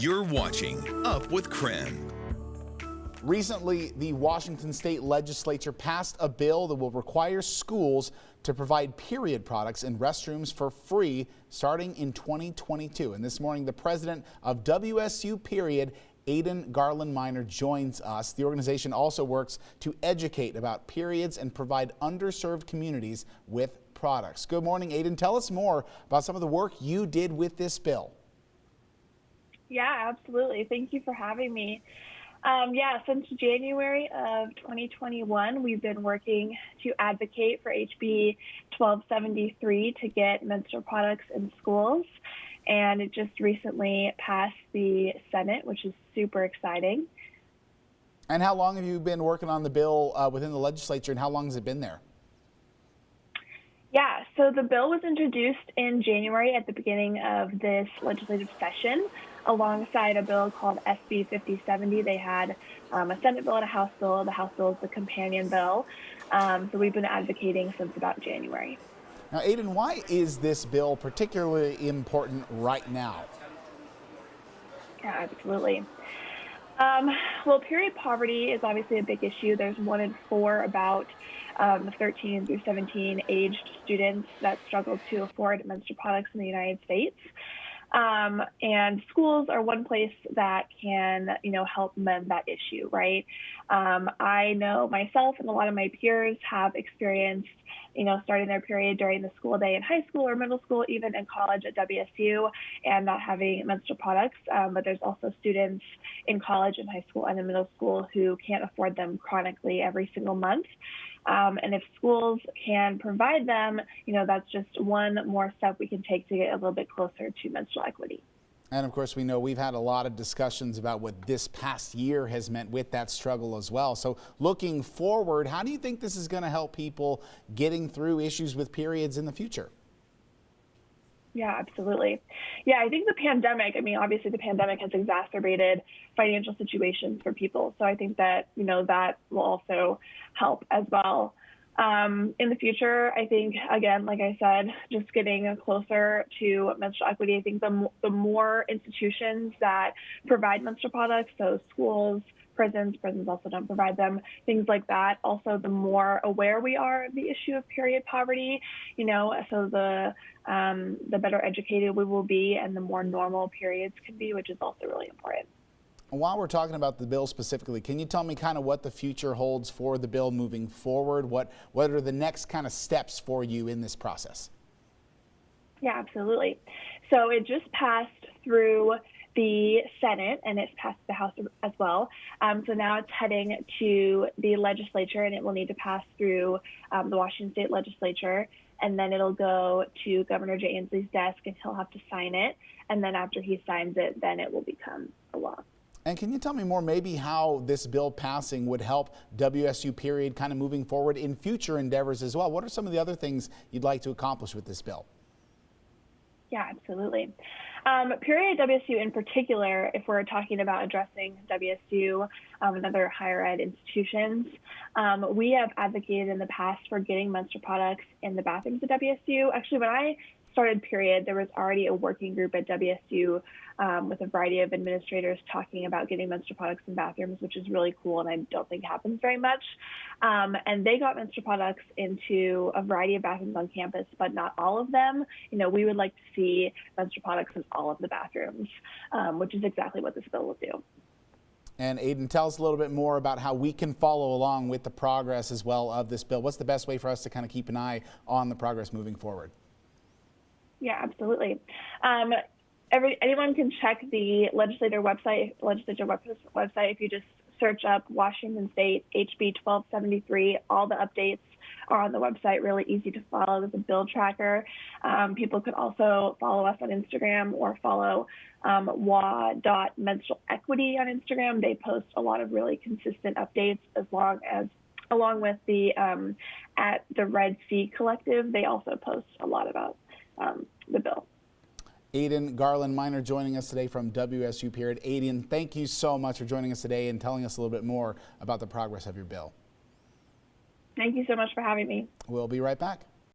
You're watching Up with Krim. Recently, the Washington State Legislature passed a bill that will require schools to provide period products in restrooms for free starting in 2022. And this morning, the president of WSU Period, Ayden Garland-Minor, joins us. The organization also works to educate about periods and provide underserved communities with products. Good morning, Ayden. Tell us more about some of the work you did with this bill. Yeah, absolutely. Thank you for having me. Since January of 2021, we've been working to advocate for HB 1273 to get menstrual products in schools. And it just recently passed the Senate, which is super exciting. And how long have you been working on the bill within the legislature, and how long has it been there? Yeah, so the bill was introduced in January at the beginning of this legislative session alongside a bill called SB 5070. They had a Senate bill and a House bill. The House bill is the companion bill. So we've been advocating since about January. Now, Ayden, why is this bill particularly important right now? Yeah, absolutely. Period poverty is obviously a big issue. There's 1 in 4 about 13 through 17 aged students that struggle to afford menstrual products in the United States. And schools are one place that can, help mend that issue, right? I know myself and a lot of my peers have experienced, starting their period during the school day in high school or middle school, even in college at WSU, and not having menstrual products. But there's also students in college and high school and in middle school who can't afford them chronically every single month. And if schools can provide them, that's just one more step we can take to get a little bit closer to menstrual equity. And of course, we know we've had a lot of discussions about what this past year has meant with that struggle as well. So looking forward, how do you think this is going to help people getting through issues with periods in the future? Yeah, absolutely. Yeah, I think the pandemic, obviously the pandemic has exacerbated financial situations for people. So I think that, that will also help as well. In the future, I think, again, like I said, just getting closer to menstrual equity, I think the more institutions that provide menstrual products, so schools, prisons also don't provide them, things like that. Also, the more aware we are of the issue of period poverty, so the better educated we will be and the more normal periods can be, which is also really important. While we're talking about the bill specifically, can you tell me kind of what the future holds for the bill moving forward? What are the next kind of steps for you in this process? Yeah, absolutely. So it just passed through the Senate and it's passed the House as well. So now it's heading to the legislature and it will need to pass through the Washington State Legislature. And then it'll go to Governor Jay Inslee's desk and he'll have to sign it. And then after he signs it, then it will become a law. And can you tell me more maybe how this bill passing would help WSU Period kind of moving forward in future endeavors as well? What are some of the other things you'd like to accomplish with this bill? Yeah, absolutely. Period WSU in particular, if we're talking about addressing WSU and other higher ed institutions, we have advocated in the past for getting menstrual products in the bathrooms at WSU. Actually, when I started Period, there was already a working group at WSU with a variety of administrators talking about getting menstrual products in bathrooms, which is really cool and I don't think happens very much. And they got menstrual products into a variety of bathrooms on campus, but not all of them. We would like to see menstrual products in all of the bathrooms, which is exactly what this bill will do. And Ayden, tell us a little bit more about how we can follow along with the progress as well of this bill. What's the best way for us to kind of keep an eye on the progress moving forward? Yeah, absolutely. Anyone can check the legislature website if you just search up Washington State HB 1273. All the updates are on the website, really easy to follow. There's a bill tracker. People could also follow us on Instagram or follow wa.menstrualequity on Instagram. They post a lot of really consistent updates along with the at the Red Sea Collective. They also post a lot about the bill. Ayden Garland-Minor joining us today from WSU Period. Ayden, thank you so much for joining us today and telling us a little bit more about the progress of your bill. Thank you so much for having me. We'll be right back.